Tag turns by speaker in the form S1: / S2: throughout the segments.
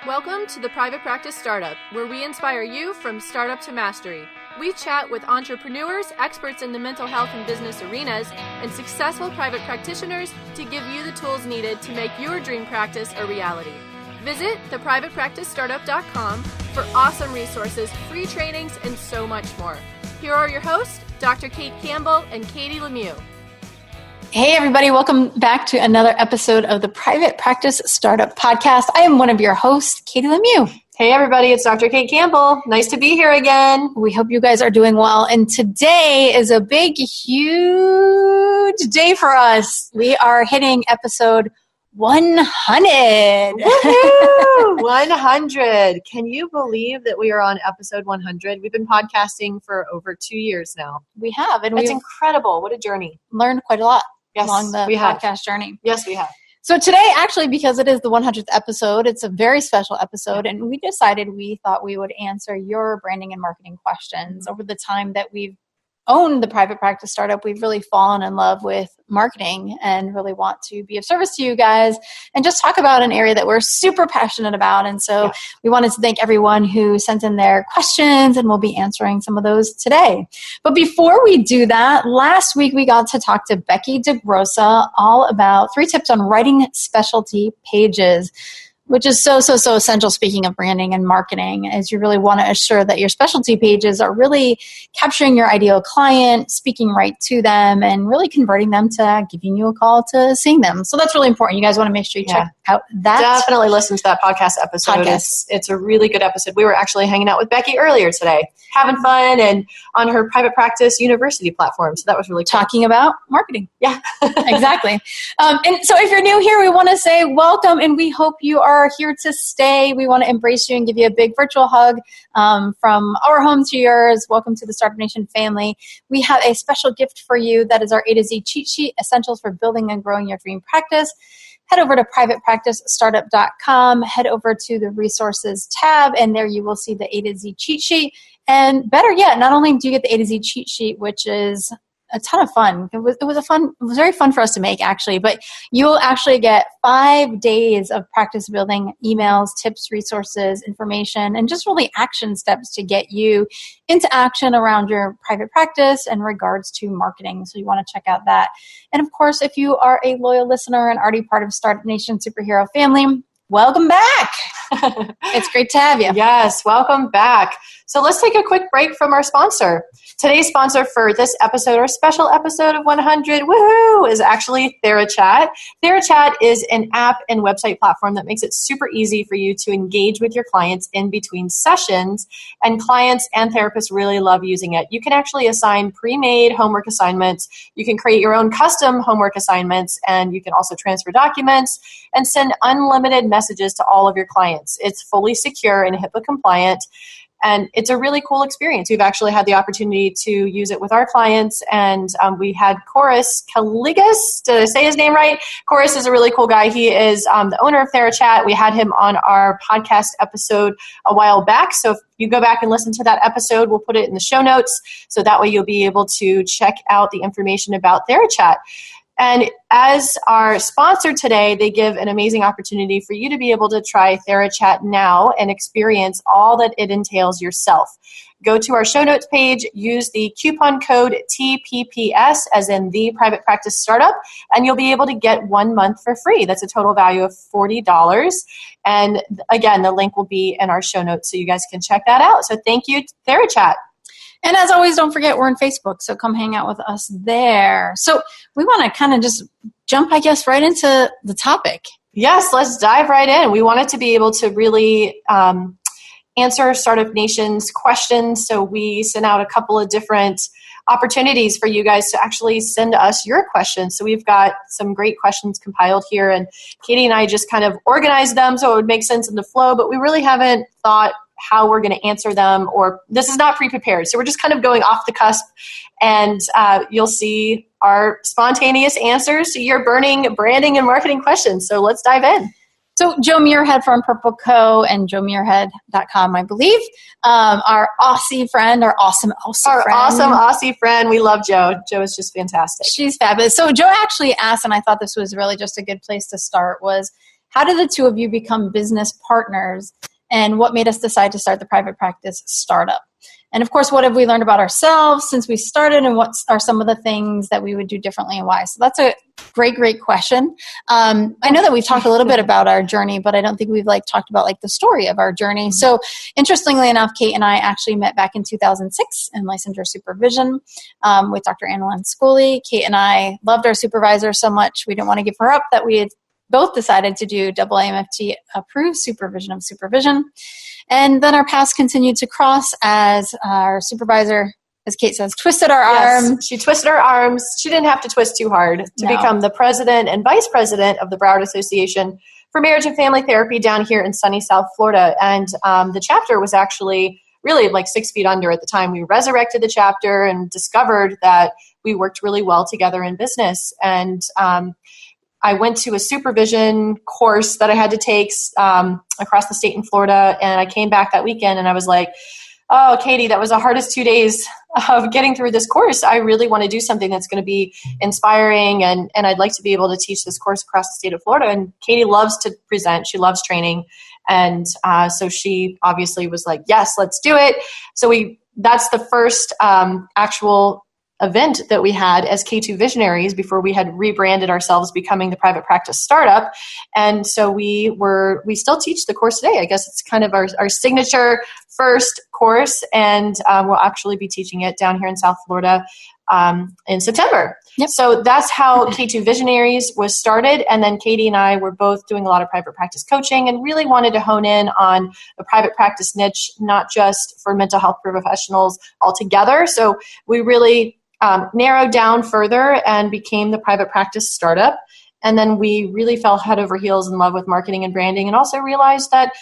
S1: Welcome to the Private Practice Startup, where we inspire you from startup to mastery. We chat with entrepreneurs, experts in the mental health and business arenas, and successful private practitioners to give you the tools needed to make your dream practice a reality. Visit theprivatepracticestartup.com for awesome resources, free trainings, and so much more. Here are your hosts, Dr. Kate Campbell and Katie Lemieux.
S2: Hey everybody, welcome back to another episode of the Private Practice Startup Podcast. I am one of your hosts, Katie Lemieux.
S3: Hey everybody, it's Dr. Kate Campbell. Nice to be here again.
S2: We hope you guys are doing well. And today is a big, huge day for us. We are hitting episode 100.
S3: Woohoo! 100. Can you believe that we are on episode 100? We've been podcasting for over 2 years now.
S2: We have. And
S3: it's incredible. What a journey.
S2: Learned quite a lot along the podcast journey.
S3: Yes, we have.
S2: So today, actually, because it is the 100th episode, it's a very special episode, and we thought we would answer your branding and marketing questions. Over the time that we've owned the Private Practice Startup, we've really fallen in love with marketing and really want to be of service to you guys and just talk about an area that we're super passionate about. And so we wanted to thank everyone who sent in their questions, and we'll be answering some of those today. But before we do that, last week we got to talk to Becky DeGrossa all about 3 tips on writing specialty pages, which is so essential, speaking of branding and marketing, as you really want to assure that your specialty pages are really capturing your ideal client, speaking right to them, and really converting them to giving you a call to seeing them. So that's really important. You guys want to make sure you check out that.
S3: Definitely listen to that podcast episode. It's a really good episode. We were actually hanging out with Becky earlier today, having fun, and on her Private Practice University platform. So that was really cool.
S2: Talking about marketing.
S3: Yeah,
S2: exactly. And so if you're new here, we want to say welcome, and we hope you are here to stay. We want to embrace you and give you a big virtual hug from our home to yours. Welcome to the Startup Nation family. We have a special gift for you. That is our A to Z cheat sheet, essentials for building and growing your dream practice. Head over to privatepracticestartup.com, head over to the resources tab, and there you will see the A to Z cheat sheet. And better yet, not only do you get the A to Z cheat sheet, which is a ton of fun. It was very fun for us to make, actually, but you'll actually get 5 days of practice building emails, tips, resources, information, and just really action steps to get you into action around your private practice in regards to marketing. So you want to check out that. And of course, if you are a loyal listener and already part of Startup Nation Superhero family, welcome back. It's great to have you.
S3: Yes, welcome back. So let's take a quick break from our sponsor. Today's sponsor for this episode, our special episode of 100, woohoo, is actually TheraChat. TheraChat is an app and website platform that makes it super easy for you to engage with your clients in between sessions, and clients and therapists really love using it. You can actually assign pre-made homework assignments. You can create your own custom homework assignments, and you can also transfer documents and send unlimited messages to all of your clients. It's fully secure and HIPAA compliant. And it's a really cool experience. We've actually had the opportunity to use it with our clients, and we had Chorus Kaligas. Did I say his name right? Chorus is a really cool guy. He is the owner of TheraChat. We had him on our podcast episode a while back. So if you go back and listen to that episode, we'll put it in the show notes. So that way you'll be able to check out the information about TheraChat. And as our sponsor today, they give an amazing opportunity for you to be able to try TheraChat now and experience all that it entails yourself. Go to our show notes page, use the coupon code TPPS, as in the Private Practice Startup, and you'll be able to get 1 month for free. That's a total value of $40. And again, the link will be in our show notes so you guys can check that out. So thank you, TheraChat.
S2: And as always, don't forget we're on Facebook, so come hang out with us there. So we want to kind of just jump, I guess, right into the topic.
S3: Yes, let's dive right in. We wanted to be able to really answer Startup Nation's questions, so we sent out a couple of different opportunities for you guys to actually send us your questions. So we've got some great questions compiled here, and Katie and I just kind of organized them so it would make sense in the flow, but we really haven't thought how we're going to answer them, or this is not pre-prepared. So we're just kind of going off the cusp, and you'll see our spontaneous answers to your burning branding and marketing questions. So let's dive in.
S2: So Joe Muirhead from Purple Co. and joemuirhead.com, I believe, our Aussie friend, our awesome
S3: Aussie friend. We love Joe. Joe is just fantastic.
S2: She's fabulous. So Joe actually asked, and I thought this was really just a good place to start, was how did the two of you become business partners, and what made us decide to start the private practice startup? And of course, what have we learned about ourselves since we started, and what are some of the things that we would do differently and why? So that's a great question. I know that we've talked a little bit about our journey, but I don't think we've talked about the story of our journey. So interestingly enough, Kate and I actually met back in 2006 in licensure supervision with Dr. Annalyn Scully. Kate and I loved our supervisor so much we didn't want to give her up that we had both decided to do AAMFT approved supervision of supervision. And then our paths continued to cross as our supervisor, as Kate says, twisted our arm.
S3: She twisted her arms. She didn't have to twist too hard to become the president and vice president of the Broward Association for Marriage and Family Therapy down here in sunny South Florida. And the chapter was actually really 6 feet under at the time. We resurrected the chapter and discovered that we worked really well together in business. And I went to a supervision course that I had to take across the state in Florida, and I came back that weekend and I was like, oh, Katie, that was the hardest 2 days of getting through this course. I really want to do something that's going to be inspiring, and I'd like to be able to teach this course across the state of Florida. And Katie loves to present. She loves training. And so she obviously was like, yes, let's do it. So that's the first actual event that we had as K2 Visionaries before we had rebranded ourselves, becoming the private practice startup. And so we still teach the course today. I guess it's kind of our signature first course, and we'll actually be teaching it down here in South Florida in September.
S2: Yep.
S3: So that's how K2 Visionaries was started. And then Katie and I were both doing a lot of private practice coaching and really wanted to hone in on the private practice niche, not just for mental health professionals altogether. So we really narrowed down further and became the private practice startup. And then we really fell head over heels in love with marketing and branding, and also realized that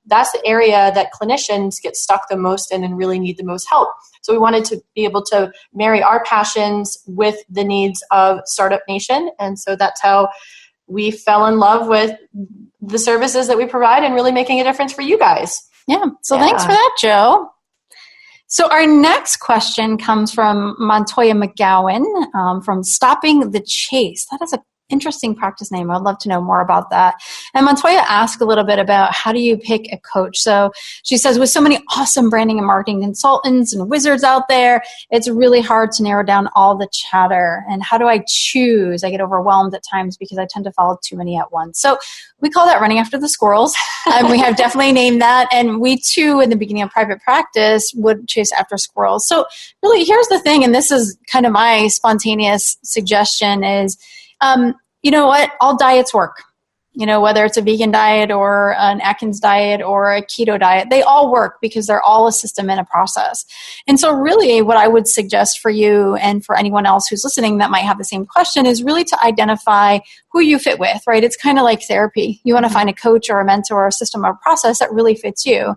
S3: that's the area that clinicians get stuck the most in and really need the most help. So we wanted to be able to marry our passions with the needs of Startup Nation. And so that's how we fell in love with the services that we provide and really making a difference for you guys.
S2: Yeah. So thanks for that, Joe. So our next question comes from Montoya McGowan from Stopping the Chase. That is an interesting practice name. I'd love to know more about that. And Montoya asked a little bit about how do you pick a coach. So she says, with so many awesome branding and marketing consultants and wizards out there, it's really hard to narrow down all the chatter. And how do I choose? I get overwhelmed at times because I tend to follow too many at once. So we call that running after the squirrels. We have definitely named that. And we too, in the beginning of private practice, would chase after squirrels. So really, here's the thing, and this is kind of my spontaneous suggestion is, you know what? All diets work. You know, whether it's a vegan diet or an Atkins diet or a keto diet, they all work because they're all a system and a process. And so really what I would suggest for you and for anyone else who's listening that might have the same question is really to identify who you fit with, right? It's kind of like therapy. You want to find a coach or a mentor or a system or a process that really fits you.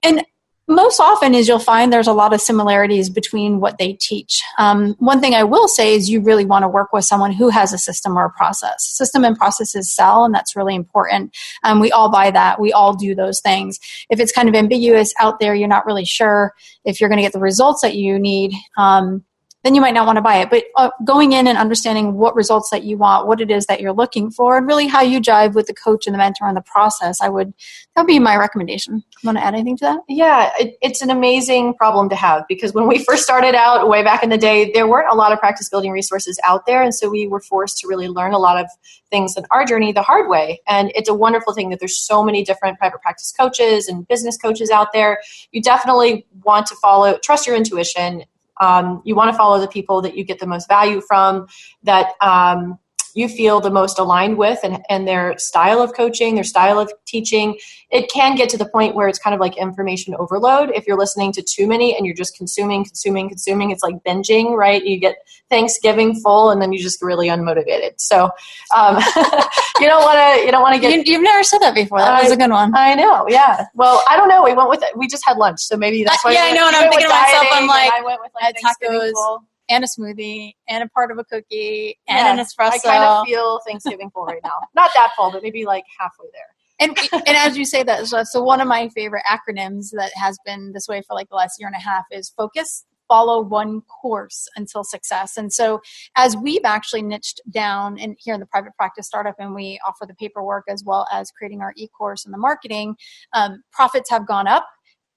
S2: And most often is you'll find there's a lot of similarities between what they teach. One thing I will say is you really want to work with someone who has a system or a process. System and processes sell, and that's really important. We all buy that. We all do those things. If it's kind of ambiguous out there, you're not really sure if you're going to get the results that you need, then you might not want to buy it. But going in and understanding what results that you want, what it is that you're looking for, and really how you jive with the coach and the mentor and the process, that would be my recommendation. You want to add anything to that?
S3: Yeah, it's an amazing problem to have, because when we first started out way back in the day, there weren't a lot of practice building resources out there. And so we were forced to really learn a lot of things in our journey the hard way. And it's a wonderful thing that there's so many different private practice coaches and business coaches out there. You definitely want to trust your intuition. You want to follow the people that you get the most value from, that you feel the most aligned with, and their style of coaching, their style of teaching. It can get to the point where it's kind of like information overload. If you're listening to too many and you're just consuming, it's like binging, right? You get Thanksgiving full and then you just get really unmotivated. So you don't want to get.
S2: You've never said that before. That was a good one.
S3: I know. Yeah. Well, I don't know. We just had lunch, so maybe that's why.
S2: Yeah, I know. And I'm thinking to myself, I'm like,
S3: I went with
S2: tacos.
S3: full.
S2: And a smoothie, and a part of a cookie, and an espresso.
S3: I kind of feel Thanksgiving full right now. Not that full, but maybe like halfway there.
S2: And as you say that, so one of my favorite acronyms that has been this way for like the last year and a half is FOCUS, follow one course until success. And so as we've actually niched down in here in the private practice startup, and we offer the paperwork as well as creating our e-course and the marketing, profits have gone up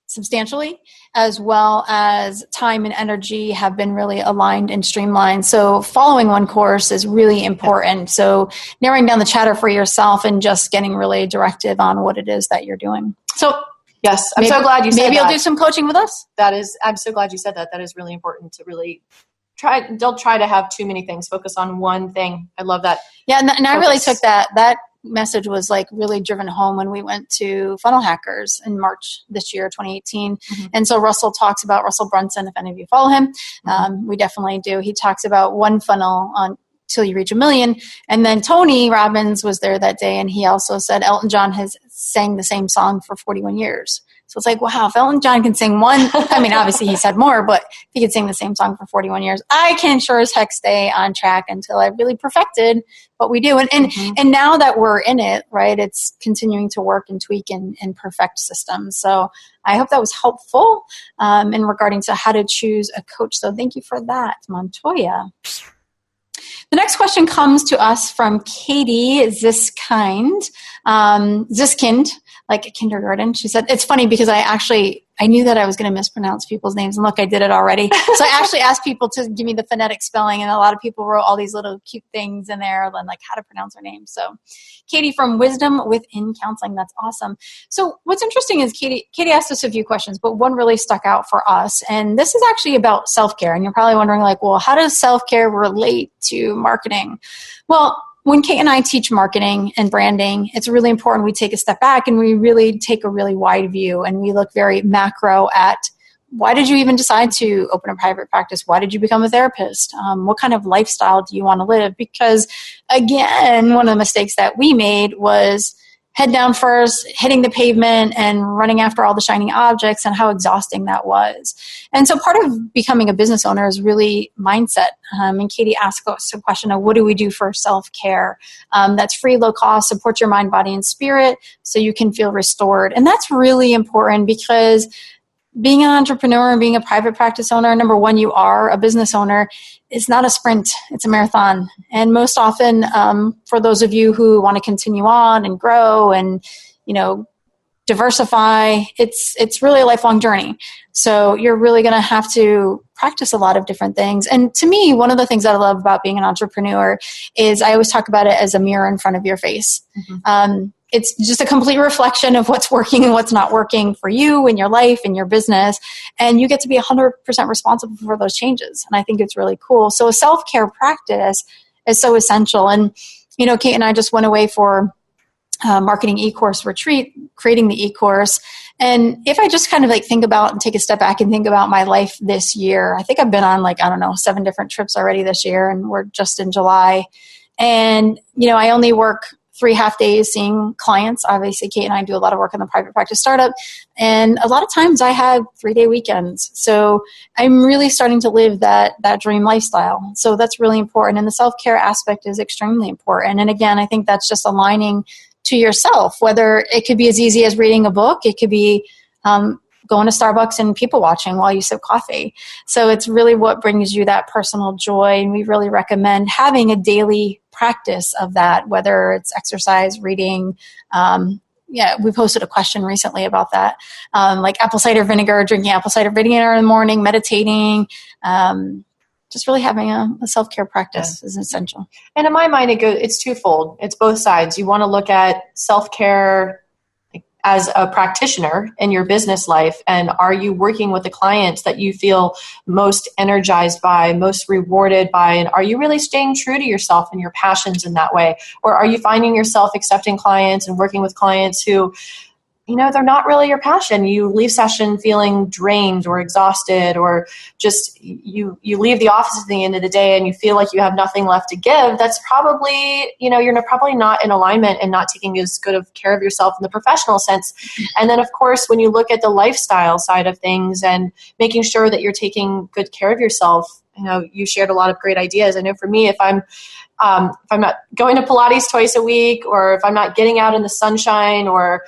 S2: substantially, as well as time and energy have been really aligned and streamlined. So following one course is really important. So narrowing down the chatter for yourself and just getting really directive on what it is that you're doing. So
S3: yes, I'm so glad you said that.
S2: Maybe you'll do some coaching with us.
S3: I'm so glad you said that. That is really important to really don't try to have too many things. Focus on one thing. I love that.
S2: Yeah. And I really took that message was like really driven home when we went to Funnel Hackers in March this year, 2018. Mm-hmm. And so Russell Brunson, if any of you follow him, we definitely do. He talks about one funnel on till you reach 1 million. And then Tony Robbins was there that day, and he also said Elton John has sang the same song for 41 years. So it's like, wow, if Elton John can sing one, I mean, obviously he said more, but if he could sing the same song for 41 years, I can sure as heck stay on track until I really perfected what we do. And now that we're in it, right, it's continuing to work and tweak and perfect systems. So I hope that was helpful in regarding to how to choose a coach. So thank you for that, Montoya. The next question comes to us from Katie Ziskind, like a kindergarten. She said, it's funny because I knew that I was going to mispronounce people's names. And look, I did it already. So I actually asked people to give me the phonetic spelling. And a lot of people wrote all these little cute things in there, like how to pronounce her name. So Katie from Wisdom Within Counseling. That's awesome. So what's interesting is Katie asked us a few questions, but one really stuck out for us. And this is actually about self-care. And you're probably wondering like, well, how does self-care relate to marketing? Well, when Kate and I teach marketing and branding, it's really important we take a step back and we really take a really wide view, and we look very macro at why did you even decide to open a private practice? Why did you become a therapist? What kind of lifestyle do you want to live? Because again, one of the mistakes that we made was head down first, hitting the pavement and running after all the shiny objects, and how exhausting that was. And so part of becoming a business owner is really mindset. And Katie asked us a question of what do we do for self-care that's free, low cost, supports your mind, body, and spirit so you can feel restored. And that's really important because being an entrepreneur and being a private practice owner, number one, you are a business owner. It's not a sprint, it's a marathon. And most often, for those of you who want to continue on and grow and, diversify, it's really a lifelong journey. So you're really going to have to practice a lot of different things. And to me, one of the things that I love about being an entrepreneur is I always talk about it as a mirror in front of your face. Mm-hmm. It's just a complete reflection of what's working and what's not working for you in your life and your business. And you get to be 100% responsible for those changes. And I think it's really cool. So a self-care practice is so essential. And, Kate and I just went away for marketing e-course retreat, creating the e-course. And if I just kind of think about and take a step back and think about my life this year, I think I've been on 7 different trips already this year, and we're just in July. And, I only work 3 half days seeing clients. Obviously, Kate and I do a lot of work in the private practice startup. And a lot of times I have 3-day weekends. So I'm really starting to live that dream lifestyle. So that's really important. And the self-care aspect is extremely important. And again, I think that's just aligning to yourself, whether it could be as easy as reading a book. It could be going to Starbucks and people watching while you sip coffee. So it's really what brings you that personal joy. And we really recommend having a daily practice of that, whether it's exercise, reading. We posted a question recently about that, like apple cider vinegar, drinking apple cider vinegar in the morning, meditating, just really having a self-care practice is essential.
S3: And in my mind, it's twofold. It's both sides. You want to look at self-care as a practitioner in your business life, and are you working with the clients that you feel most energized by, most rewarded by, and are you really staying true to yourself and your passions in that way? Or are you finding yourself accepting clients and working with clients who, they're not really your passion. You leave session feeling drained or exhausted, or just you leave the office at the end of the day and you feel like you have nothing left to give. That's probably, you're probably not in alignment and not taking as good of care of yourself in the professional sense. And then, of course, when you look at the lifestyle side of things and making sure that you're taking good care of yourself, you shared a lot of great ideas. I know for me, if I'm not going to Pilates twice a week, or if I'm not getting out in the sunshine, or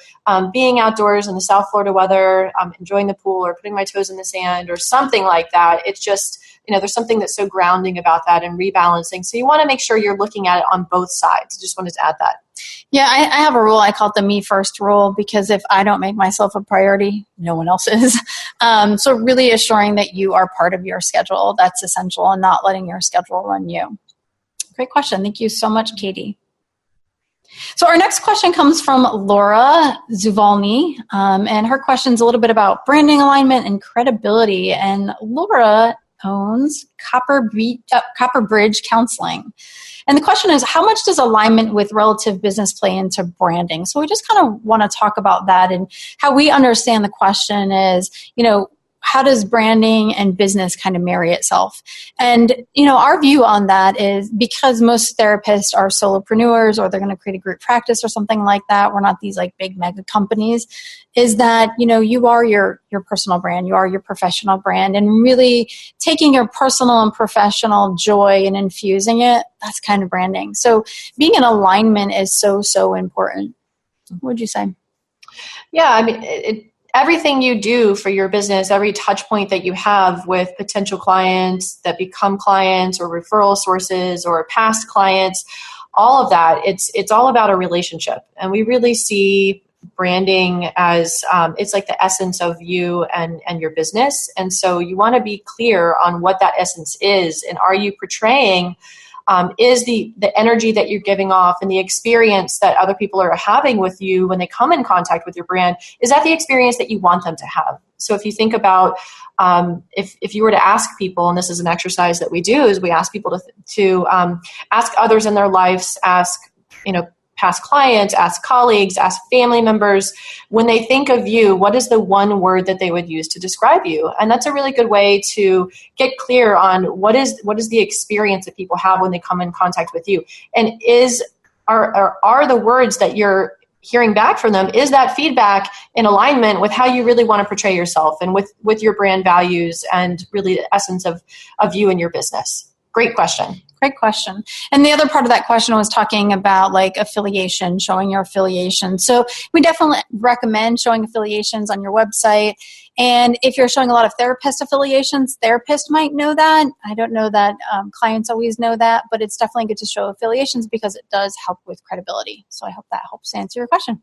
S3: being outdoors in the South Florida weather, enjoying the pool or putting my toes in the sand or something like that, it's just, there's something that's so grounding about that and rebalancing. So you want to make sure you're looking at it on both sides. I just wanted to add that.
S2: Yeah, I have a rule. I call it the me first rule, because if I don't make myself a priority, no one else is. So really assuring that you are part of your schedule, that's essential, and not letting your schedule run you. Great question. Thank you so much, Katie. So our next question comes from Laura Zuvalny, and her question is a little bit about branding alignment and credibility. And Laura owns Copper Bridge Counseling. And the question is, how much does alignment with relative business play into branding? So we just kind of want to talk about that, and how we understand the question is, how does branding and business kind of marry itself? And, our view on that is, because most therapists are solopreneurs, or they're going to create a group practice or something like that, we're not these like big mega companies, is that, you are your personal brand, you are your professional brand, and really taking your personal and professional joy and infusing it, that's kind of branding. So being in alignment is so, so important. What would you say?
S3: Yeah, everything you do for your business, every touch point that you have with potential clients that become clients or referral sources or past clients, all of that, it's all about a relationship. And we really see branding as it's like the essence of you and your business. And so you want to be clear on what that essence is. And are you portraying is the energy that you're giving off and the experience that other people are having with you when they come in contact with your brand, is that the experience that you want them to have? So if you think about if you were to ask people, and this is an exercise that we do, is we ask people to ask others in their lives, ask past clients, ask colleagues, ask family members, when they think of you, what is the one word that they would use to describe you? And that's a really good way to get clear on what is the experience that people have when they come in contact with you. And are the words that you're hearing back from them, is that feedback in alignment with how you really want to portray yourself and with your brand values and really the essence of you and your business? Great question.
S2: Great question. And the other part of that question was talking about like affiliation, showing your affiliation. So we definitely recommend showing affiliations on your website. And if you're showing a lot of therapist affiliations, therapists might know that. I don't know that clients always know that, but it's definitely good to show affiliations because it does help with credibility. So I hope that helps answer your question.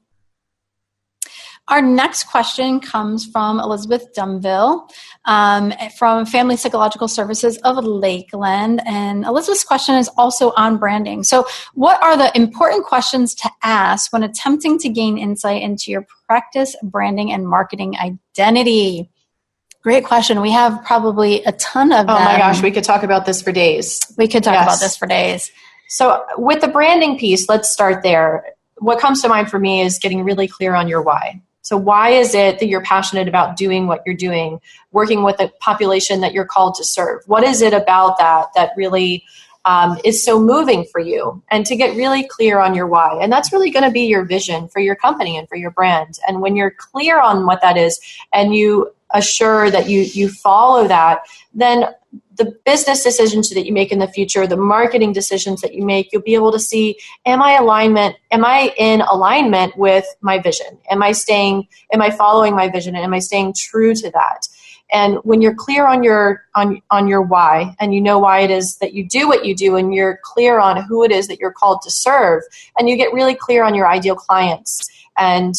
S2: Our next question comes from Elizabeth Dumville from Family Psychological Services of Lakeland. And Elizabeth's question is also on branding. So what are the important questions to ask when attempting to gain insight into your practice, branding, and marketing identity? Great question. We have probably a ton of them.
S3: Oh my gosh, we could talk about this for days.
S2: We could talk about this for days.
S3: So with the branding piece, let's start there. What comes to mind for me is getting really clear on your why. So why is it that you're passionate about doing what you're doing, working with a population that you're called to serve? What is it about that really is so moving for you? And to get really clear on your why. And that's really going to be your vision for your company and for your brand. And when you're clear on what that is and you assure that you follow that, then the business decisions that you make in the future, the marketing decisions that you make, you'll be able to see, am I in alignment with my vision? Am I following my vision? And am I staying true to that? And when you're clear on your why, and you know why it is that you do what you do, and you're clear on who it is that you're called to serve, and you get really clear on your ideal clients. And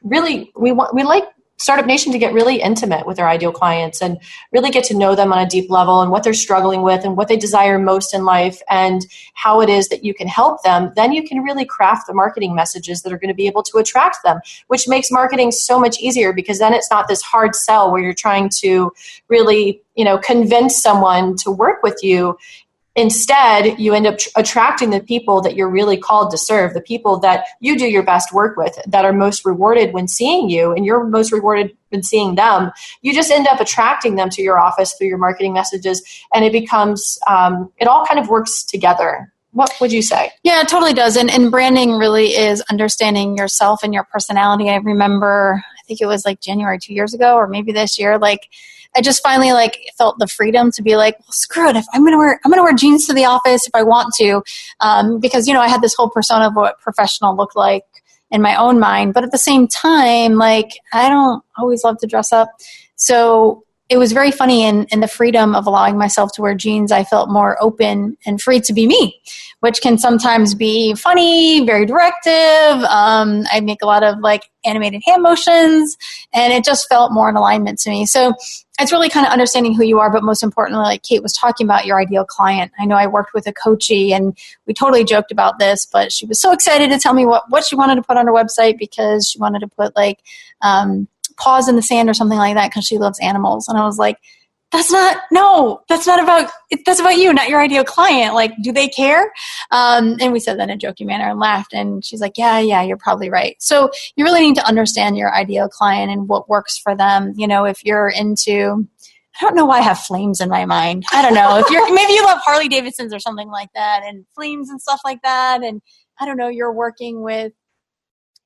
S3: really, we like Startup Nation to get really intimate with our ideal clients and really get to know them on a deep level and what they're struggling with and what they desire most in life and how it is that you can help them. Then you can really craft the marketing messages that are going to be able to attract them, which makes marketing so much easier because then it's not this hard sell where you're trying to really, convince someone to work with you. Instead, you end up attracting the people that you're really called to serve, the people that you do your best work with, that are most rewarded when seeing you, and you're most rewarded when seeing them. You just end up attracting them to your office through your marketing messages, and it becomes, it all kind of works together. What would you say?
S2: Yeah, it totally does. And branding really is understanding yourself and your personality. I remember, I think it was like January 2 years ago, or maybe this year, I just finally like felt the freedom to be like, well, screw it. If I'm going to wear jeans to the office if I want to, because, I had this whole persona of what professional looked like in my own mind. But at the same time, like, I don't always love to dress up. So it was very funny in the freedom of allowing myself to wear jeans. I felt more open and free to be me, which can sometimes be funny, very directive. I make a lot of like animated hand motions, and it just felt more in alignment to me. So it's really kind of understanding who you are, but most importantly, like Kate was talking about, your ideal client. I know I worked with a coachee, and we totally joked about this, but she was so excited to tell me what she wanted to put on her website, because she wanted to put like paws in the sand or something like that, because she loves animals. And I was like, that's about you, not your ideal client. Like, do they care? And we said that in a joking manner and laughed. And she's like, yeah, you're probably right. So you really need to understand your ideal client and what works for them. If you're into, I don't know why I have flames in my mind. I don't know. Maybe you love Harley Davidsons or something like that, and flames and stuff like that. And I don't know, you're working with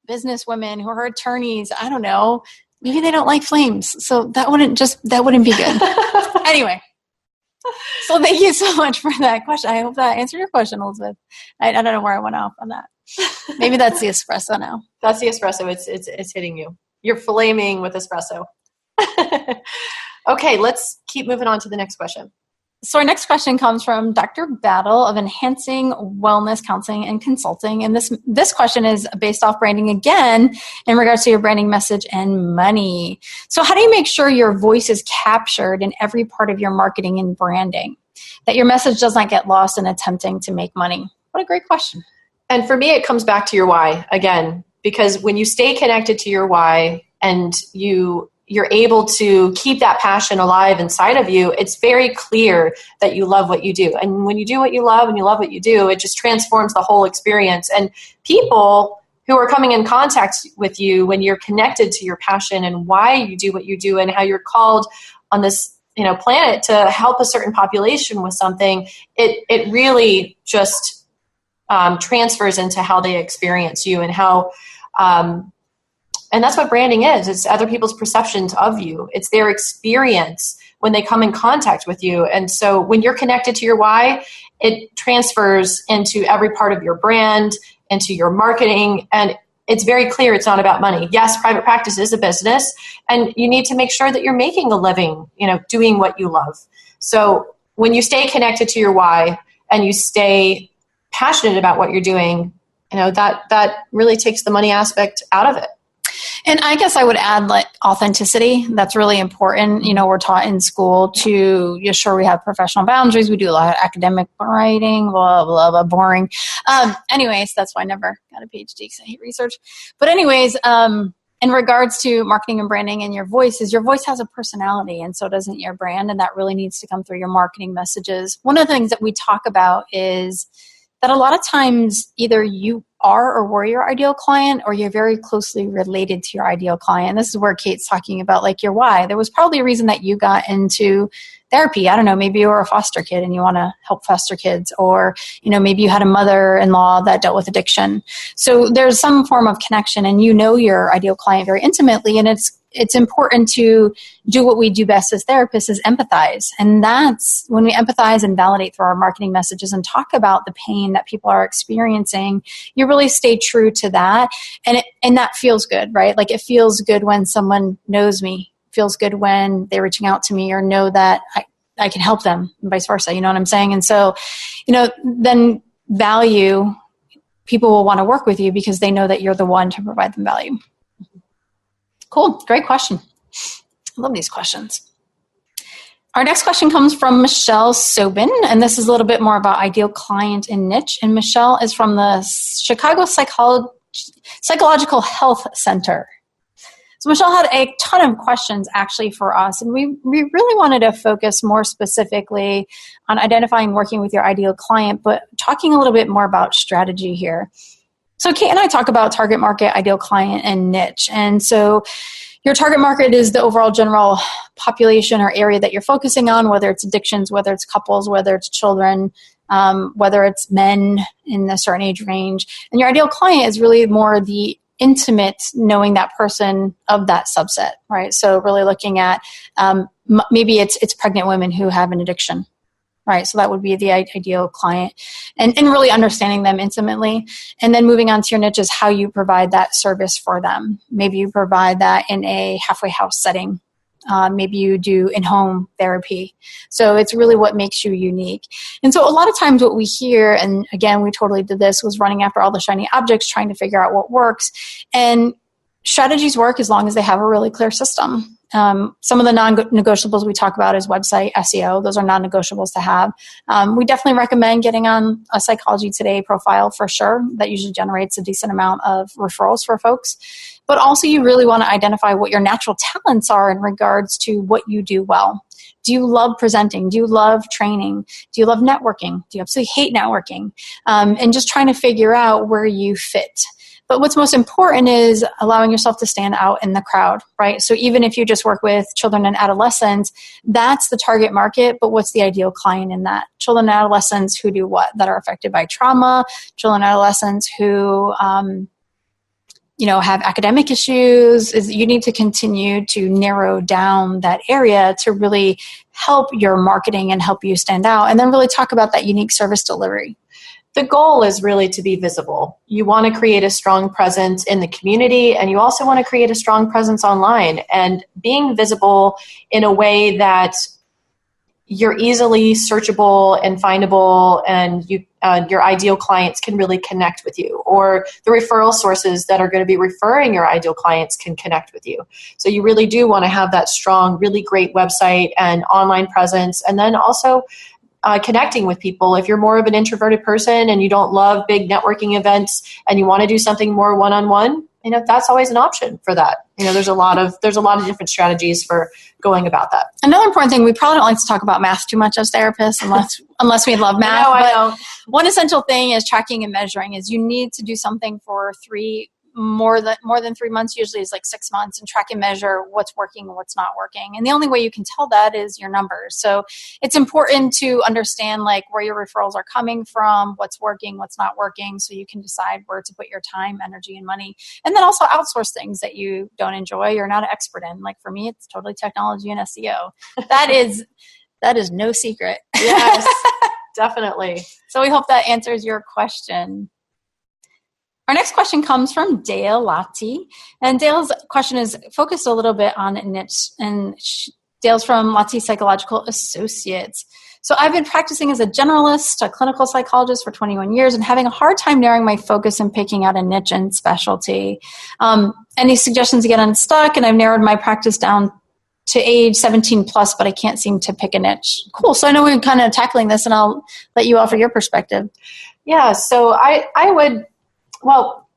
S2: business women who are attorneys. I don't know. Maybe they don't like flames. So that wouldn't be good. Anyway. So thank you so much for that question. I hope that answered your question, Elizabeth. I don't know where I went off on that. Maybe that's the espresso now.
S3: That's the espresso. It's hitting you. You're flaming with espresso. Okay, let's keep moving on to the next question.
S2: So our next question comes from Dr. Battle of Enhancing Wellness Counseling and Consulting. And this question is based off branding again in regards to your branding message and money. So how do you make sure your voice is captured in every part of your marketing and branding, that your message does not get lost in attempting to make money? What a great question.
S3: And for me, it comes back to your why again, because when you stay connected to your why and you're able to keep that passion alive inside of you, it's very clear that you love what you do. And when you do what you love and you love what you do, it just transforms the whole experience. And people who are coming in contact with you, when you're connected to your passion and why you do what you do and how you're called on this planet to help a certain population with something, it really just transfers into how they experience you and how and that's what branding is. It's other people's perceptions of you. It's their experience when they come in contact with you. And so when you're connected to your why, it transfers into every part of your brand, into your marketing. And it's very clear it's not about money. Yes, private practice is a business, and you need to make sure that you're making a living, doing what you love. So when you stay connected to your why and you stay passionate about what you're doing, that really takes the money aspect out of it.
S2: And I guess I would add like authenticity. That's really important. We're taught in school to ensure we have professional boundaries. We do a lot of academic writing, blah, blah, blah, boring. Anyways, that's why I never got a PhD because I hate research. But anyways, in regards to marketing and branding and your voice has a personality, and so doesn't your brand. And that really needs to come through your marketing messages. One of the things that we talk about is that a lot of times either you are or were your ideal client, or you're very closely related to your ideal client. This is where Kate's talking about like your why. There was probably a reason that you got into therapy. I don't know, maybe you were a foster kid and you want to help foster kids, or, maybe you had a mother-in-law that dealt with addiction. So there's some form of connection, and your ideal client very intimately, and it's important to do what we do best as therapists, is empathize. And that's when we empathize and validate through our marketing messages and talk about the pain that people are experiencing. You really stay true to that. And that feels good, right? Like it feels good when someone knows me, feels good when they're reaching out to me or know that I can help them, and vice versa. You know what I'm saying? And so, then value, people will want to work with you because they know that you're the one to provide them value. Cool. Great question. I love these questions. Our next question comes from Michelle Sobin, and this is a little bit more about ideal client and niche. And Michelle is from the Chicago Psychological Health Center. So Michelle had a ton of questions actually for us, and we really wanted to focus more specifically on identifying working with your ideal client, but talking a little bit more about strategy here. So Kate and I talk about target market, ideal client, and niche. And so your target market is the overall general population or area that you're focusing on, whether it's addictions, whether it's couples, whether it's children, whether it's men in a certain age range. And your ideal client is really more the intimate knowing that person of that subset, right? So really looking at maybe it's pregnant women who have an addiction, right? So that would be the ideal client, and really understanding them intimately. And then moving on to your niche is how you provide that service for them. Maybe you provide that in a halfway house setting. Maybe you do in-home therapy. So it's really what makes you unique. And so a lot of times what we hear, and again, we totally did this, was running after all the shiny objects, trying to figure out what works. And strategies work as long as they have a really clear system. Some of the non-negotiables we talk about is website SEO. Those are non-negotiables to have. We definitely recommend getting on a Psychology Today profile for sure. That usually generates a decent amount of referrals for folks. But also you really want to identify what your natural talents are in regards to what you do well. Do you love presenting? Do you love training? Do you love networking? Do you absolutely hate networking? And just trying to figure out where you fit. But what's most important is allowing yourself to stand out in the crowd, right? So even if you just work with children and adolescents, that's the target market, but what's the ideal client in that? Children and adolescents who do what? That are affected by trauma, children and adolescents who have academic issues. You need to continue to narrow down that area to really help your marketing and help you stand out, and then really talk about that unique service delivery.
S3: The goal is really to be visible. You want to create a strong presence in the community, and you also want to create a strong presence online. And being visible in a way that you're easily searchable and findable, and your ideal clients can really connect with you, or the referral sources that are going to be referring your ideal clients can connect with you. So you really do want to have that strong, really great website and online presence, and then also connecting with people. If you're more of an introverted person and you don't love big networking events and you want to do something more one-on-one, that's always an option for that. There's a lot of different strategies for going about that.
S2: Another important thing, we probably don't like to talk about math too much as therapists unless we love math.
S3: I know.
S2: One essential thing is tracking and measuring. Is you need to do something for more than 3 months, usually is like 6 months, and track and measure what's working and what's not working. And the only way you can tell that is your numbers. So it's important to understand like where your referrals are coming from, what's working, what's not working, so you can decide where to put your time, energy, and money. And then also outsource things that you don't enjoy, you're not an expert in. Like for me, it's totally technology and SEO. That is no secret.
S3: Yes, definitely.
S2: So we hope that answers your question. Our next question comes from Dale Lati, and Dale's question is focused a little bit on niche, and Dale's from Lati Psychological Associates. So I've been practicing as a generalist, a clinical psychologist for 21 years, and having a hard time narrowing my focus and picking out a niche and specialty. Any suggestions to get unstuck? And I've narrowed my practice down to age 17 plus, but I can't seem to pick a niche. Cool. So I know we're kind of tackling this, and I'll let you offer your perspective.
S3: Yeah. So I would. Well,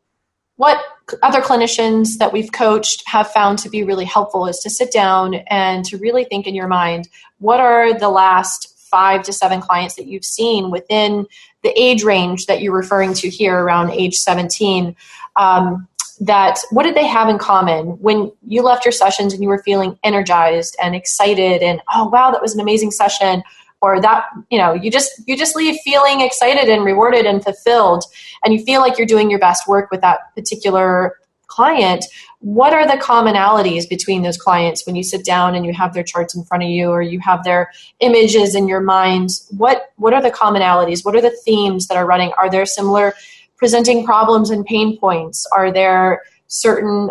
S3: what other clinicians that we've coached have found to be really helpful is to sit down and to really think in your mind, what are the last 5 to 7 clients that you've seen within the age range that you're referring to here around age 17, that what did they have in common when you left your sessions and you were feeling energized and excited and, oh, wow, that was an amazing session. Or that, you just leave feeling excited and rewarded and fulfilled, and you feel like you're doing your best work with that particular client. What are the commonalities between those clients when you sit down and you have their charts in front of you, or you have their images in your mind? What are the commonalities? What are the themes that are running? Are there similar presenting problems and pain points? Are there certain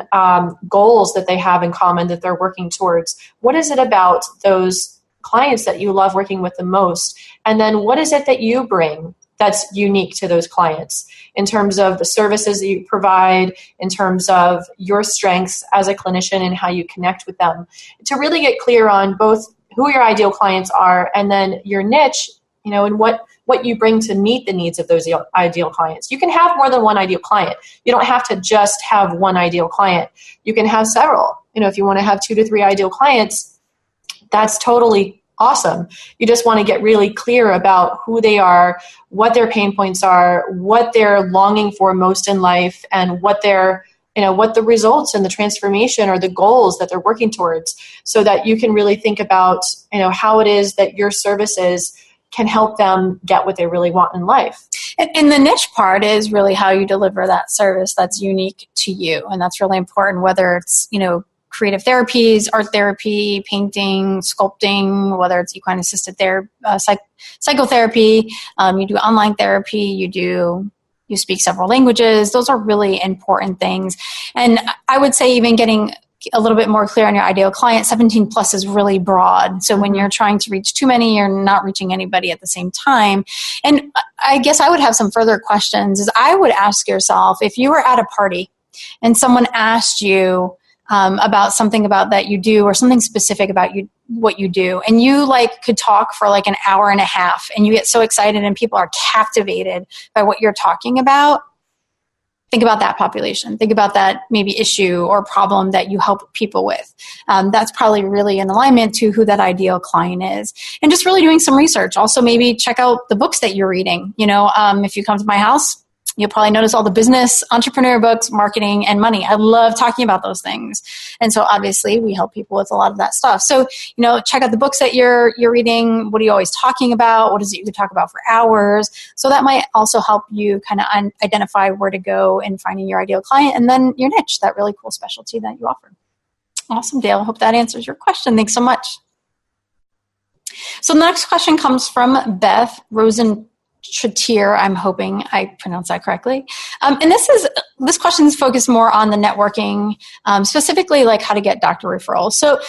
S3: goals that they have in common that they're working towards? What is it about those clients that you love working with the most? And then what is it that you bring that's unique to those clients in terms of the services that you provide, in terms of your strengths as a clinician and how you connect with them, to really get clear on both who your ideal clients are and then your niche, and what you bring to meet the needs of those ideal clients. You can have more than one ideal client. You don't have to just have one ideal client. You can have several. If you want to have 2 to 3 ideal clients, that's totally awesome. You just want to get really clear about who they are, what their pain points are, what they're longing for most in life, and what their, what the results and the transformation or the goals that they're working towards, so that you can really think about, how it is that your services can help them get what they really want in life.
S2: And the niche part is really how you deliver that service that's unique to you. And that's really important, whether it's, creative therapies, art therapy, painting, sculpting, whether it's equine assisted therapy, psychotherapy, you do online therapy, you speak several languages. Those are really important things. And I would say even getting a little bit more clear on your ideal client, 17 plus is really broad. So when you're trying to reach too many, you're not reaching anybody at the same time. And I guess I would have some further questions. Is I would ask yourself, if you were at a party and someone asked you about something about that you do or something specific about what you do, and you could talk for an hour and a half, and you get so excited and people are captivated by what you're talking about, think about that population. Think about that maybe issue or problem that you help people with. That's probably really in alignment to who that ideal client is. And just really doing some research. Also, maybe check out the books that you're reading. If you come to my house, you'll probably notice all the business, entrepreneur books, marketing, and money. I love talking about those things. And so obviously we help people with a lot of that stuff. So, check out the books that you're reading. What are you always talking about? What is it you could talk about for hours? So that might also help you kind of identify where to go in finding your ideal client, and then your niche, that really cool specialty that you offer. Awesome, Dale. I hope that answers your question. Thanks so much. So the next question comes from Beth Rosentratier. I'm hoping I pronounced that correctly. And this question is focused more on the networking, specifically how to get doctor referrals. So,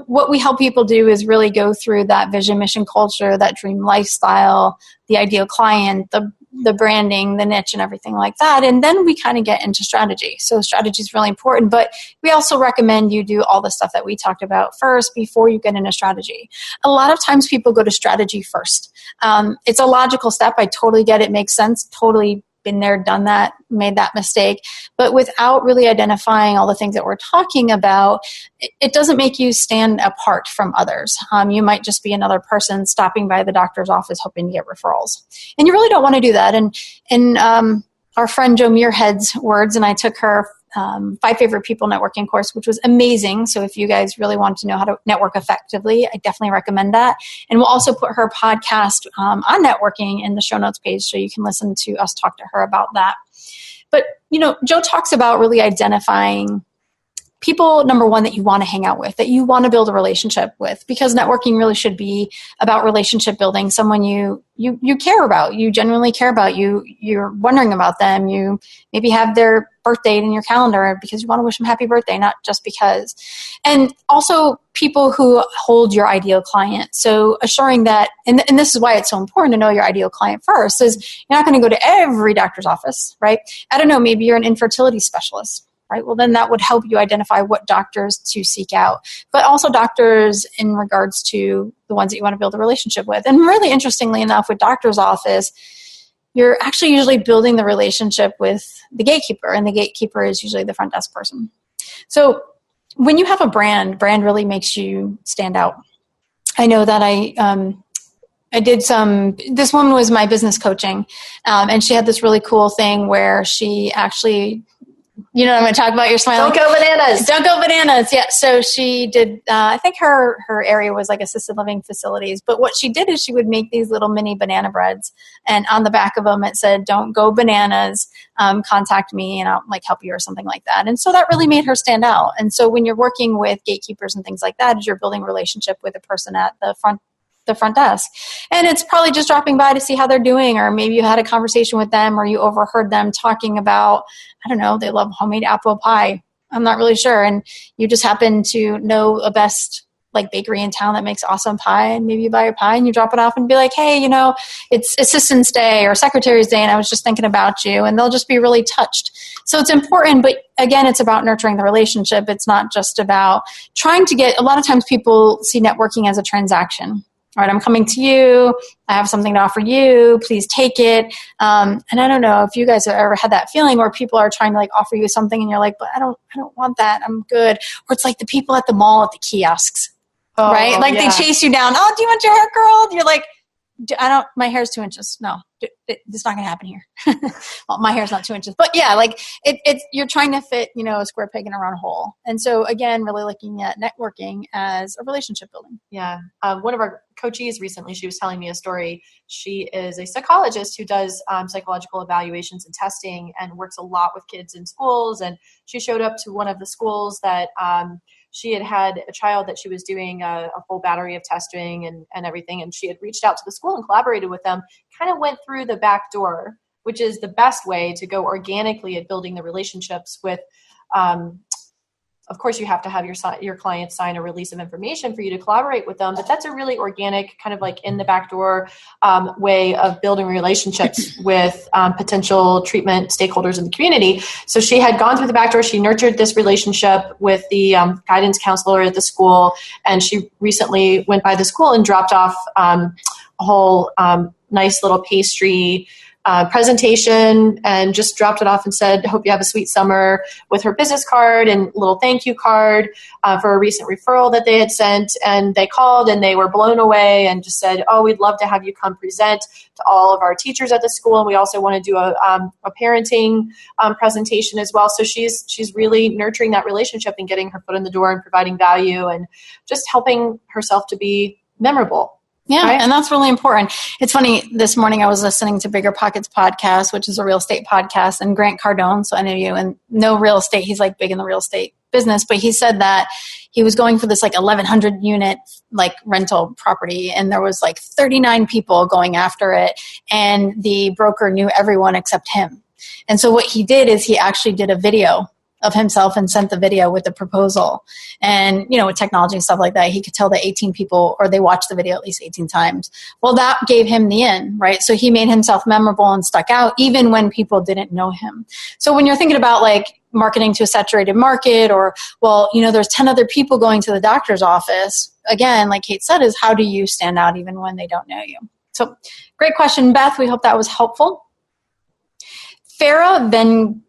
S2: what we help people do is really go through that vision, mission, culture, that dream lifestyle, the ideal client, the branding, the niche, and everything like that. And then we kind of get into strategy. So strategy is really important, but we also recommend you do all the stuff that we talked about first before you get into strategy. A lot of times people go to strategy first. It's a logical step. I totally get it. Makes sense. Totally been there, done that, made that mistake. But without really identifying all the things that we're talking about, it doesn't make you stand apart from others. You might just be another person stopping by the doctor's office hoping to get referrals. And you really don't want to do that. And in our friend Jo Muirhead's words, and I took her 5 Favorite People networking course, which was amazing. So if you guys really want to know how to network effectively, I definitely recommend that. And we'll also put her podcast on networking in the show notes page, so you can listen to us talk to her about that. But, Jo talks about really identifying people, number one, that you want to hang out with, that you want to build a relationship with, because networking really should be about relationship building, someone you care about, you genuinely care about, you're wondering about them, you maybe have their birth date in your calendar because you want to wish them happy birthday, not just because. And also people who hold your ideal client. So assuring that, and this is why it's so important to know your ideal client first, is you're not going to go to every doctor's office, right? I don't know, maybe you're an infertility specialist. Right? Well, then that would help you identify what doctors to seek out, but also doctors in regards to the ones that you want to build a relationship with. And really interestingly enough, with doctor's office, you're actually usually building the relationship with the gatekeeper, and the gatekeeper is usually the front desk person. So when you have a brand really makes you stand out. I know that I did this woman was my business coaching, and she had this really cool thing where she actually, I'm going to talk about, your smiling.
S3: Don't go bananas.
S2: Don't go bananas. Yeah. So she did, I think her area was assisted living facilities. But what she did is she would make these little mini banana breads. And on the back of them, it said, "Don't go bananas. Contact me and I'll help you," or something like that. And so that really made her stand out. And so when you're working with gatekeepers and things like that, is you're building a relationship with a person at the front desk. And it's probably just dropping by to see how they're doing, or maybe you had a conversation with them, or you overheard them talking about, I don't know, they love homemade apple pie. I'm not really sure. And you just happen to know a best bakery in town that makes awesome pie, and maybe you buy your pie and you drop it off and be like, "Hey, it's Assistant's Day or Secretary's Day, and I was just thinking about you," and they'll just be really touched. So it's important, but again, it's about nurturing the relationship. It's not just about trying to get, a lot of times people see networking as a transaction. All right, I'm coming to you. I have something to offer you. Please take it. And I don't know if you guys have ever had that feeling where people are trying to offer you something, and you're like, "But I don't want that. I'm good." Or it's like the people at the mall at the kiosks, right?
S3: Yeah.
S2: They chase you down. "Oh, do you want your hair curled?" You're like, my hair's 2 inches. No, it's not going to happen here. Well, my hair's not 2 inches, but yeah, like you're trying to fit, a square peg in a round hole. And so again, really looking at networking as a relationship building.
S3: Yeah. One of our coachees recently, she was telling me a story. She is a psychologist who does psychological evaluations and testing and works a lot with kids in schools. And she showed up to one of the schools that she had a child that she was doing a full battery of testing and everything. And she had reached out to the school and collaborated with them, kind of went through the back door, which is the best way to go organically at building the relationships with, of course, you have to have your client sign a release of information for you to collaborate with them, but that's a really organic kind of like in the back door way of building relationships with potential treatment stakeholders in the community. So she had gone through the back door. She nurtured this relationship with the guidance counselor at the school, and she recently went by the school and dropped off a whole nice little pastry presentation and just dropped it off and said, hope you have a sweet summer, with her business card and little thank you card for a recent referral that they had sent. And they called and they were blown away and just said, oh, we'd love to have you come present to all of our teachers at the school. And we also want to do a parenting presentation as well. So she's really nurturing that relationship and getting her foot in the door and providing value and just helping herself to be memorable.
S2: Yeah,
S3: right?
S2: And that's really important. It's funny, this morning I was listening to Bigger Pockets podcast, which is a real estate podcast, and Grant Cardone, so I know you, and no real estate, he's like big in the real estate business, but he said that he was going for this like 1,100 unit like rental property, and there was like 39 people going after it, and the broker knew everyone except him. And so what he did is he actually did a video of himself and sent the video with the proposal. And, with technology and stuff like that, he could tell that 18 people, or they watched the video at least 18 times. Well, that gave him the in, right? So he made himself memorable and stuck out even when people didn't know him. So when you're thinking about like marketing to a saturated market, or, well, there's 10 other people going to the doctor's office, again, like Kate said, is how do you stand out even when they don't know you? So great question, Beth. We hope that was helpful. Farah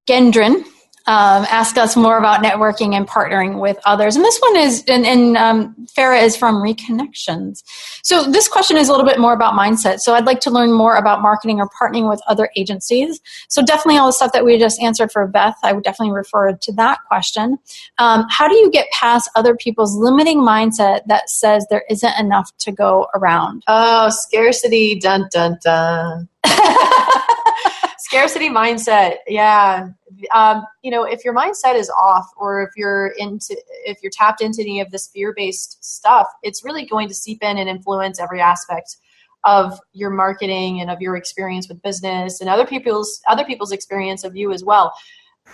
S2: Gendron asked us more about networking and partnering with others. And this one is, Farah is from Reconnections. So this question is a little bit more about mindset. So I'd like to learn more about marketing or partnering with other agencies. So definitely all the stuff that we just answered for Beth, I would definitely refer to that question. How do you get past other people's limiting mindset that says there isn't enough to go around?
S3: Oh, scarcity, dun, dun, dun. Scarcity mindset. Yeah. If your mindset is off, or if you're tapped into any of this fear-based stuff, it's really going to seep in and influence every aspect of your marketing and of your experience with business and other people's experience of you as well.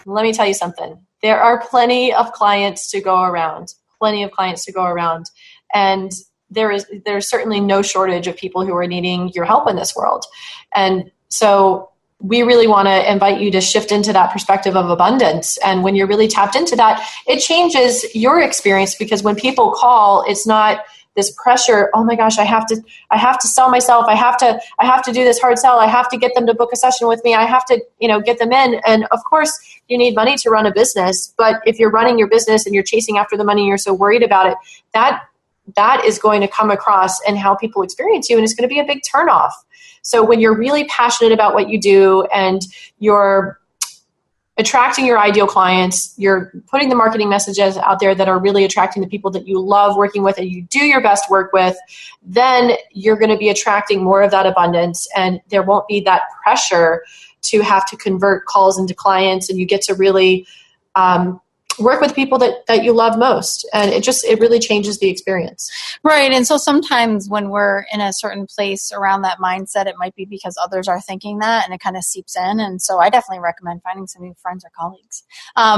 S3: Let me tell you something. There are plenty of clients to go around, and there's certainly no shortage of people who are needing your help in this world. And so we really want to invite you to shift into that perspective of abundance. And when you're really tapped into that, it changes your experience, because when people call, it's not this pressure. Oh my gosh, I have to sell myself. I have to do this hard sell. I have to get them to book a session with me. I have to, get them in. And of course you need money to run a business, but if you're running your business and you're chasing after the money, and you're so worried about it, that is going to come across in how people experience you. And it's going to be a big turnoff. So when you're really passionate about what you do and you're attracting your ideal clients, you're putting the marketing messages out there that are really attracting the people that you love working with and you do your best work with, then you're going to be attracting more of that abundance, and there won't be that pressure to have to convert calls into clients, and you get to really work with people that you love most. And it really changes the experience.
S2: Right. And so sometimes when we're in a certain place around that mindset, it might be because others are thinking that, and it kind of seeps in. And so I definitely recommend finding some new friends or colleagues,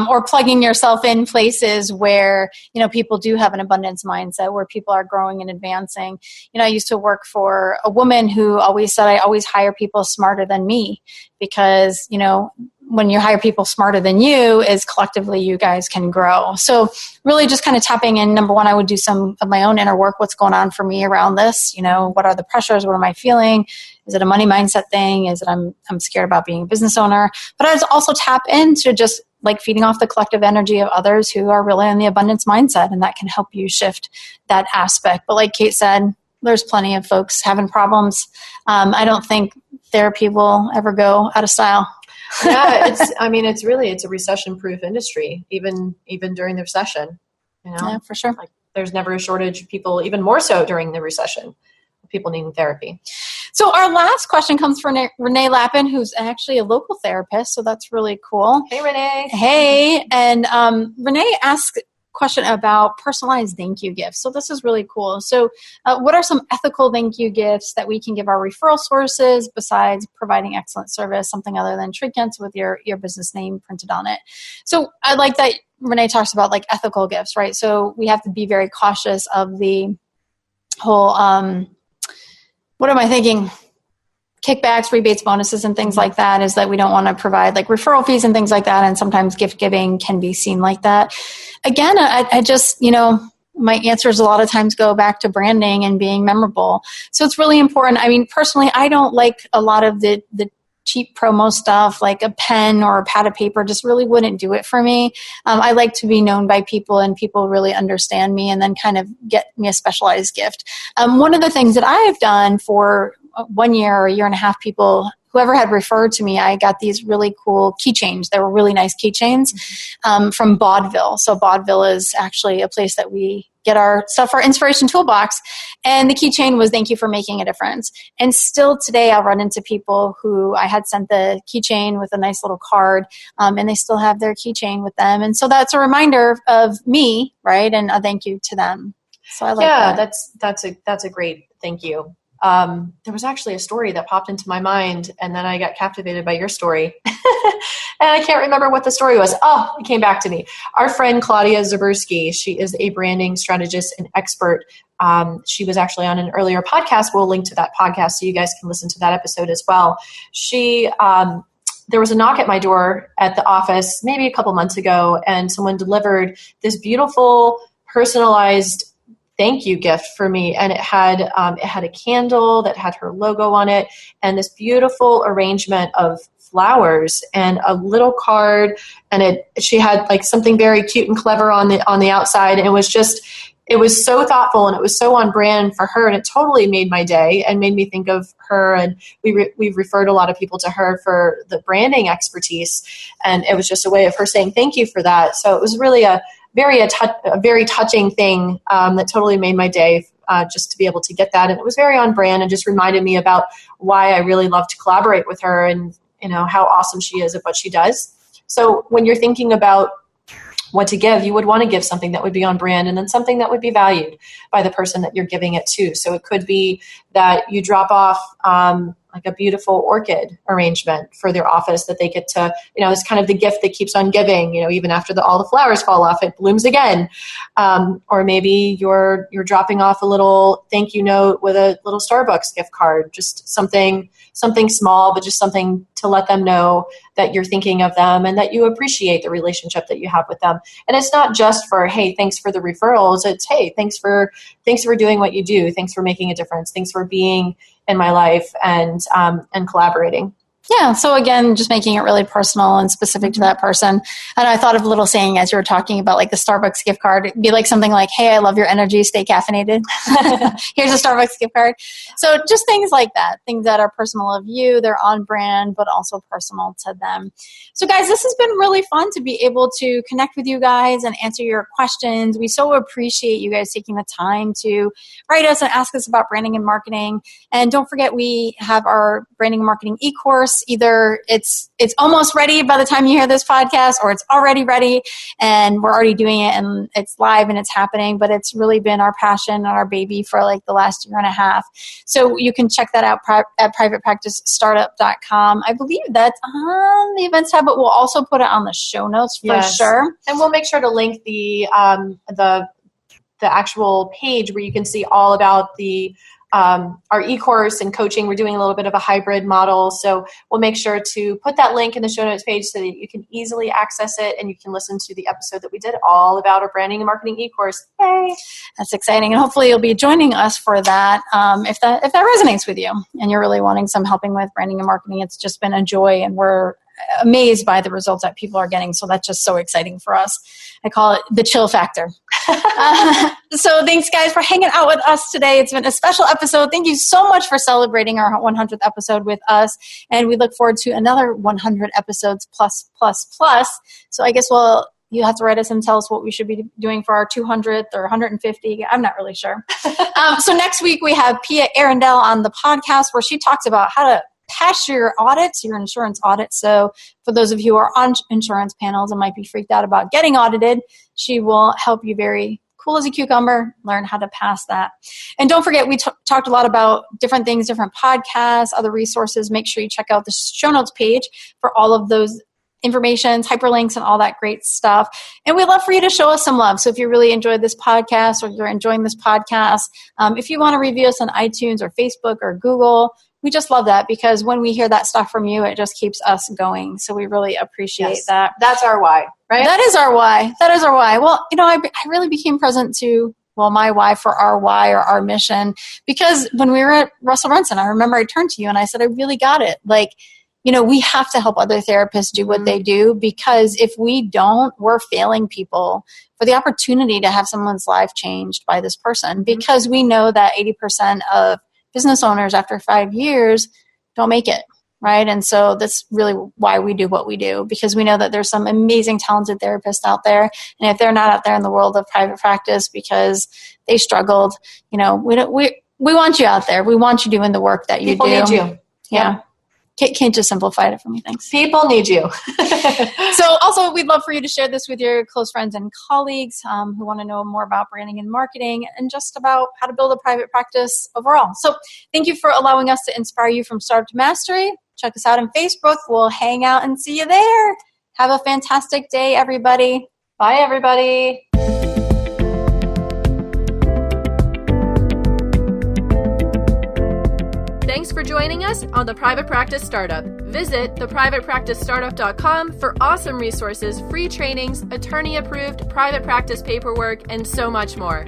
S2: or plugging yourself in places where, people do have an abundance mindset, where people are growing and advancing. I used to work for a woman who always said, I always hire people smarter than me, because, when you hire people smarter than you, is collectively you guys can grow. So really just kind of tapping in. Number one, I would do some of my own inner work. What's going on for me around this? What are the pressures? What am I feeling? Is it a money mindset thing? Is it I'm scared about being a business owner? But I would also tap into just like feeding off the collective energy of others who are really in the abundance mindset, and that can help you shift that aspect. But like Kate said, there's plenty of folks having problems. I don't think therapy will ever go out of style.
S3: Yeah, it's a recession-proof industry, even during the recession.
S2: Yeah, for sure.
S3: Like, there's never a shortage of people, even more so during the recession, people needing therapy.
S2: So our last question comes from Renee Lappin, who's actually a local therapist. So that's really cool.
S3: Hey, Renee.
S2: Hey. And Renee asked a question about personalized thank you gifts. So this is really cool. So what are some ethical thank you gifts that we can give our referral sources besides providing excellent service, something other than trinkets with your business name printed on it? So I like that Renee talks about like ethical gifts, right? So we have to be very cautious of the whole, what am I thinking? Kickbacks, rebates, bonuses, and things like that, is that we don't want to provide like referral fees and things like that. And sometimes gift giving can be seen like that. Again, I just, my answers a lot of times go back to branding and being memorable. So it's really important. I mean, personally, I don't like a lot of the cheap promo stuff, like a pen or a pad of paper just really wouldn't do it for me. I like to be known by people and people really understand me and then kind of get me a specialized gift. One of the things that I have done for 1 year or a year and a half, whoever had referred to me, I got these really cool keychains. They were really nice keychains from Baudeville. So Baudeville is actually a place that we get our stuff, our inspiration toolbox. And the keychain was, thank you for making a difference. And still today, I'll run into people who I had sent the keychain with a nice little card, and they still have their keychain with them. And so that's a reminder of me, right? And a thank you to them. So I like that.
S3: That's a great thank you. There was actually a story that popped into my mind, and then I got captivated by your story. And I can't remember what the story was. Oh, it came back to me. Our friend Claudia Zabursky, she is a branding strategist and expert. She was actually on an earlier podcast. We'll link to that podcast so you guys can listen to that episode as well. There was a knock at my door at the office maybe a couple months ago, and someone delivered this beautiful personalized thank you gift for me. And it had a candle that had her logo on it and this beautiful arrangement of flowers and a little card. And she had like something very cute and clever on the outside. And it was so thoughtful and it was so on brand for her. And it totally made my day and made me think of her. And we've referred a lot of people to her for the branding expertise. And it was just a way of her saying thank you for that. So it was really a very touching thing that totally made my day just to be able to get that. And it was very on brand and just reminded me about why I really love to collaborate with her and how awesome she is at what she does. So when you're thinking about what to give, you would want to give something that would be on brand and then something that would be valued by the person that you're giving it to. So it could be that you drop off like a beautiful orchid arrangement for their office that they get to, it's kind of the gift that keeps on giving, even after all the flowers fall off, it blooms again. Or maybe you're dropping off a little thank you note with a little Starbucks gift card, just something small, but just something to let them know that you're thinking of them and that you appreciate the relationship that you have with them. And it's not just for, hey, thanks for the referrals. It's, hey, thanks for doing what you do. Thanks for making a difference. Thanks for being in my life and collaborating.
S2: Yeah. So again, just making it really personal and specific to that person. And I thought of a little saying as you were talking about like the Starbucks gift card. It'd be like something like, hey, I love your energy. Stay caffeinated. Here's a Starbucks gift card. So just things like that, things that are personal of you. They're on brand, but also personal to them. So guys, this has been really fun to be able to connect with you guys and answer your questions. We so appreciate you guys taking the time to write us and ask us about branding and marketing. And don't forget, we have our branding and marketing e-course. Either it's almost ready by the time you hear this podcast, or it's already ready and we're already doing it and it's live and it's happening, but it's really been our passion and our baby for like the last year and a half. So you can check that out at privatepracticestartup.com. I believe that's on the events tab, but we'll also put it on the show notes for sure.
S3: And we'll make sure to link the actual page where you can see all about our e-course and coaching. We're doing a little bit of a hybrid model. So we'll make sure to put that link in the show notes page so that you can easily access it and you can listen to the episode that we did all about our branding and marketing e-course. Yay!
S2: That's exciting. And hopefully you'll be joining us for that. If that resonates with you and you're really wanting some helping with branding and marketing, it's just been a joy and we're amazed by the results that people are getting. So that's just so exciting for us. I call it the chill factor. So thanks, guys, for hanging out with us today. It's been a special episode. Thank you so much for celebrating our 100th episode with us. And we look forward to another 100 episodes plus. So I guess you have to write us and tell us what we should be doing for our 200th or 150. I'm not really sure. So next week we have Pia Arundel on the podcast where she talks about how to pass your audits, your insurance audit. So for those of you who are on insurance panels and might be freaked out about getting audited, she will help you very cool as a cucumber, learn how to pass that. And don't forget, we talked a lot about different things, different podcasts, other resources. Make sure you check out the show notes page for all of those informations, hyperlinks, and all that great stuff. And we'd love for you to show us some love. So if you really enjoyed this podcast or you're enjoying this podcast, if you want to review us on iTunes or Facebook or Google, we just love that because when we hear that stuff from you, it just keeps us going. So we really appreciate that.
S3: That's our why, right?
S2: That is our why. Well, I really became present to my why for our why or our mission because when we were at Russell Brunson, I remember I turned to you and I said, I really got it. We have to help other therapists do what they do because if we don't, we're failing people for the opportunity to have someone's life changed by this person because we know that 80% of business owners after 5 years don't make it, right? And so that's really why we do what we do because we know that there's some amazing talented therapists out there. And if they're not out there in the world of private practice because they struggled, we want you out there. We want you doing the work that you
S3: People
S2: do.
S3: Need you.
S2: Yeah. Can't just simplify it for me. Thanks.
S3: People need you.
S2: So also, we'd love for you to share this with your close friends and colleagues who want to know more about branding and marketing and just about how to build a private practice overall. So thank you for allowing us to inspire you from startup to mastery. Check us out on Facebook. We'll hang out and see you there. Have a fantastic day, everybody.
S3: Bye, everybody.
S1: Thanks for joining us on The Private Practice Startup. Visit theprivatepracticestartup.com for awesome resources, free trainings, attorney-approved private practice paperwork, and so much more.